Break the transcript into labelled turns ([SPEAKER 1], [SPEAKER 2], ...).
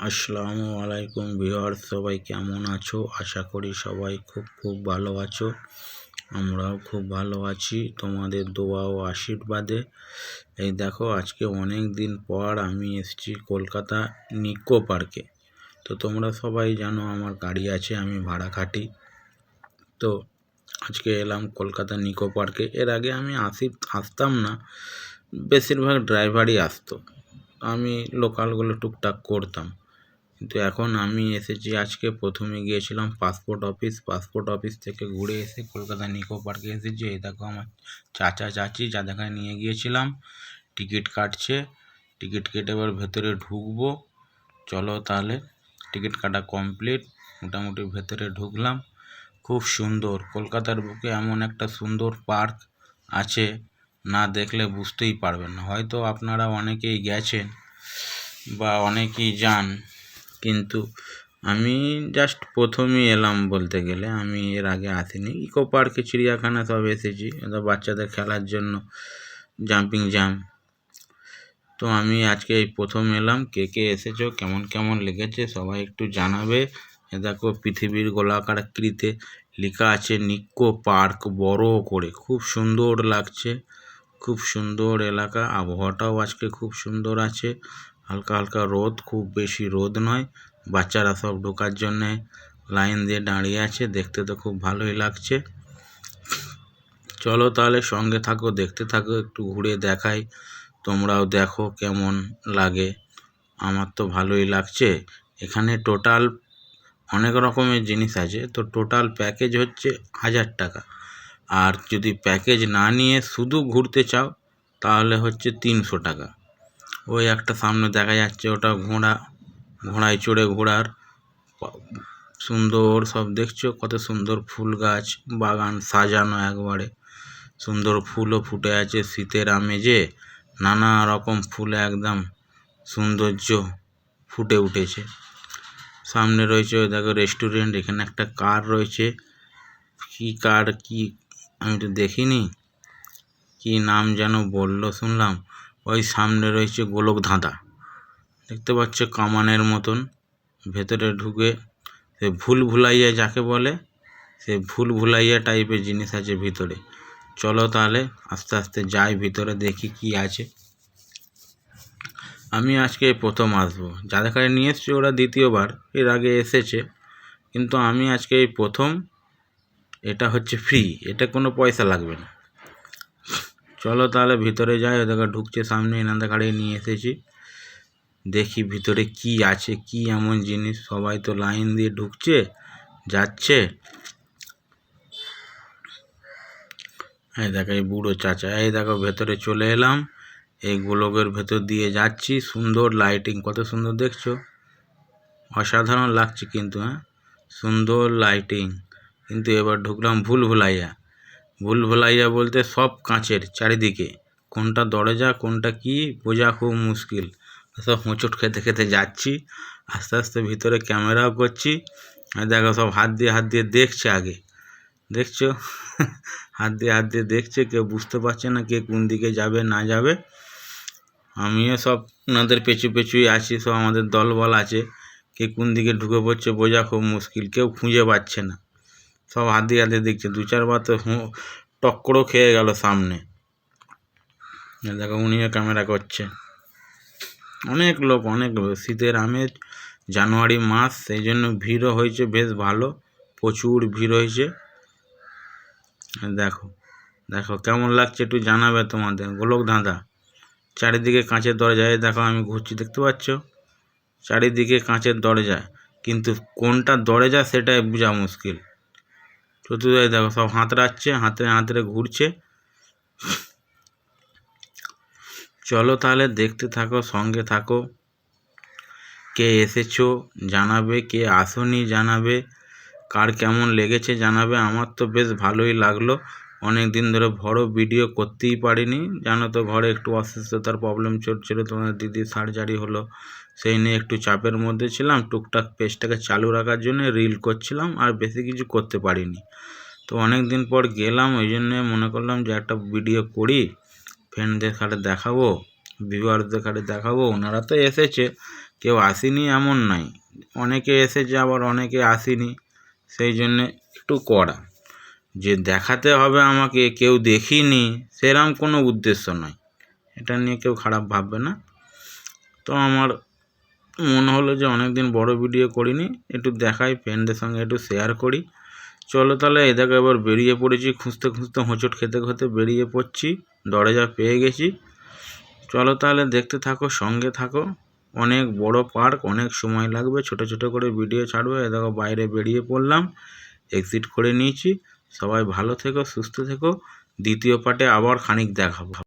[SPEAKER 1] আসসালামু আলাইকুম ভিউয়ার্স, সবাই কেমন আছো? আশা করি সবাই খুব ভালো আছো। আমরাও খুব ভালো আছি তোমাদের দোয়া ও আশীর্বাদে। এই দেখো, আজকে অনেক দিন পর আমি এসেছি কলকাতা নিকো পার্কে। তো তোমরা সবাই জানো আমার গাড়ি আছে, আমি ভাড়া খাটি। তো আজকে এলাম কলকাতা নিকো পার্কে। এর আগে আমি আসতাম না, বেশিরভাগ ড্রাইভারই আসতো, আমি লোকালগুলো টুকটাক করতাম। কিন্তু এখন আমি এসেছি, আজকে প্রথমে গিয়েছিলাম পাসপোর্ট অফিস থেকে ঘুরে এসে কলকাতা নিকো পার্কে এসেছি। এই দেখো আমার চাচা চাচি যাদেরকে নিয়ে গিয়েছিলাম টিকিট কাটছে। টিকিট কেটে এবার ভেতরে ঢুকবো। চলো তাহলে, টিকিট কাটা কমপ্লিট, মোটামুটি ভেতরে ঢুকলাম। খুব সুন্দর, কলকাতার বুকে এমন একটা সুন্দর পার্ক আছে, না দেখলে বুঝতেই পারবেন না। হয়তো আপনারা অনেকেই গেছেন বা অনেকেই যান, কিন্তু আমি জাস্ট প্রথমই এলাম বলতে গেলে। আমি এর আগে আসিনি। ইকো পার্কে, চিড়িয়াখানা সব এসেছি, এটা বাচ্চাদের খেলার জন্য, জাম্পিং জাম্প। তো আমি আজকে এই প্রথম এলাম। কে কে এসেছো, কেমন কেমন লেগেছে সবাই একটু জানাবে। এ দেখো, পৃথিবীর গোলাকার আকৃতিতে লেখা আছে নিকো পার্ক বড় করে, খুব সুন্দর লাগছে। খুব সুন্দর এলাকা, আবহাওয়াটাও আজকে খুব সুন্দর আছে। হালকা হালকা রোদ, খুব বেশি রোদ নয়। বাচ্চারা সব ঢোকার জন্যে লাইন দিয়ে দাঁড়িয়ে আছে, দেখতে তো খুব ভালোই লাগছে। চলো তাহলে সঙ্গে থাকো, দেখতে থাকো, একটু ঘুরে দেখাই, তোমরাও দেখো কেমন লাগে। আমার তো ভালোই লাগছে। এখানে টোটাল অনেক রকমের জিনিস আছে। তো টোটাল প্যাকেজ হচ্ছে 1000 টাকা। আর যদি প্যাকেজ না নিয়ে শুধু ঘুরতে চাও তাহলে হচ্ছে 300 টাকা। ওই একটা সামনে দেখা যাচ্ছে, ওটা ঘোড়ায় চড়ে ঘোড়ার সুন্দর সব দেখছো, কত সুন্দর ফুল গাছ, বাগান সাজানো একবারে। সুন্দর ফুলও ফুটে আছে শীতের আমেজে, নানা রকম ফুলে একদম সৌন্দর্য ফুটে উঠেছে। সামনে রয়েছে ওই দেখো রেস্টুরেন্ট, এখানে একটা কার রয়েছে। কি কার, কি আমি তো দেখিনি, কি নাম যেন বললো শুনলাম। ওই সামনে রয়েছে গোলক ধাঁধা, দেখতে পাচ্ছ কামানের মতন। ভেতরে ঢুকে সে ভুল ভুলাইয়া যাকে বলে, সে ভুল ভুলাইয়া টাইপের জিনিস আছে ভিতরে। চলো তাহলে আস্তে আস্তে যাই ভিতরে, দেখি কি আছে। আমি আজকে প্রথম আসবো, যাদের কাছে নিয়ে এসছি ওরা দ্বিতীয়বার, এর আগে এসেছে, কিন্তু আমি আজকে এই প্রথম। এটা হচ্ছে ফ্রি, এটা কোনো পয়সা লাগবে না। চলো তাহলে ভিতরে যাই। ওদেরকে ঢুকছে সামনে, এনাদের গাড়ি নিয়ে এসেছি। দেখি ভিতরে কি আছে, কি এমন জিনিস। সবাই তো লাইন দিয়ে ঢুকছে, যাচ্ছে। এই দেখো এই বুড়ো চাচা, এই দেখো ভেতরে চলে এলাম। এই গোলকের ভেতর দিয়ে যাচ্ছি। সুন্দর লাইটিং, কত সুন্দর দেখছো, অসাধারণ লাগছে কিন্তু। সুন্দর লাইটিং। কিন্তু এবার ঢুকলাম ভুল ভুলাইয়া বলতে সব কাঁচের চারিদিকে, কোনটা দরজা কোনটা কি বোঝা খুব মুশকিল। সব হোঁচট খেতে খেতে যাচ্ছি, আস্তে আস্তে ভিতরে ক্যামেরাও করছি। আর দেখো সব হাত দিয়ে দেখছে আগে, দেখছো হাত দিয়ে দেখছে, কেউ বুঝতে পারছে না কে কোন দিকে যাবে না যাবে। আমিও সব ওনাদের পেছুই আছি, সব আমাদের দলবল আছে। কে কোন দিকে ঢুকে পড়ছে বোঝা খুব মুশকিল, কেউ খুঁজে পাচ্ছে না। সব হাত দিয়ে দেখছে, 2-4 বার তো টক্করও খেয়ে গেল সামনে। দেখো উনিও ক্যামেরা করছে। অনেক লোক, শীতের আমেজ, জানুয়ারি মাস, সেই জন্য ভিড়ও হয়েছে বেশ ভালো, প্রচুর ভিড় হয়েছে। দেখো দেখো কেমন লাগছে একটু জানাবে তোমাদের। গোলক ধাঁধা, চারিদিকে কাঁচের দরজা। এই দেখো আমি ঘুরছি, দেখতে পাচ্ছ চারিদিকে কাঁচের দরজা, কিন্তু কোনটা দরজা সেটাই বোঝা মুশকিল। চতুর্দিকে দেখো সব হাতড়াচ্ছে, হাতড়ে ঘুরছে। চলো তাহলে দেখতে থাকো, সঙ্গে থাকো। কে এসেছো জানাবে, কে আসোনি জানাবে, কার কেমন লেগেছে জানাবে। আমার তো বেশ ভালোই লাগলো। অনেক দিন ধরে বড় ভিডিও করতেই পারিনি, জানো তো ঘরে একটু অসুস্থতার প্রবলেম চলছিল। তোমার দিদির সার্জারি হলো, সেই নিয়ে একটু চাপের মধ্যে ছিলাম। টুকটাক পেজটাকে চালু রাখার জন্য রিল করছিলাম, আর বেশি কিছু করতে পারিনি। তো অনেক দিন পর গেলাম, ওই জন্যে মনে করলাম যে একটা ভিডিও করি, ফ্রেন্ডদের খাটে দেখাবো, ভিউয়ারদের খাটে দেখাবো। ওনারা তো এসেছে, কেউ আসেনি এমন নাই, অনেকে এসেছে আবার অনেকে আসেনি, সেই জন্যে একটু করা। যে দেখাতে হবে আমাকে, কেউ দেখিনি সেরকম কোনো উদ্দেশ্য নয়, এটা নিয়ে কেউ খারাপ ভাববে না। তো আমার মনে হলো যে অনেক দিন বড় ভিডিও করিনি, একটু দেখাই, ফ্রেন্ডদের সঙ্গে একটু শেয়ার করি। চলো তাহলে এই দেখো এবার বেরিয়ে পড়েছি, খুঁজতে খুঁজতে হোঁচট খেতে খেতে বেরিয়ে পড়ছি, দরজা পেয়ে গেছি। চলো তাহলে দেখতে থাকো, সঙ্গে থাকো। অনেক বড় পার্ক, অনেক সময় লাগবে, ছোট ছোট করে ভিডিও ছাড়বো। এ দেখো বাইরে বেরিয়ে পড়লাম, এক্সিট করে নিয়েছি। সবাই ভালো থেকো, সুস্থ থেকো। দ্বিতীয় পার্টে আবার খানিক দেখাবো।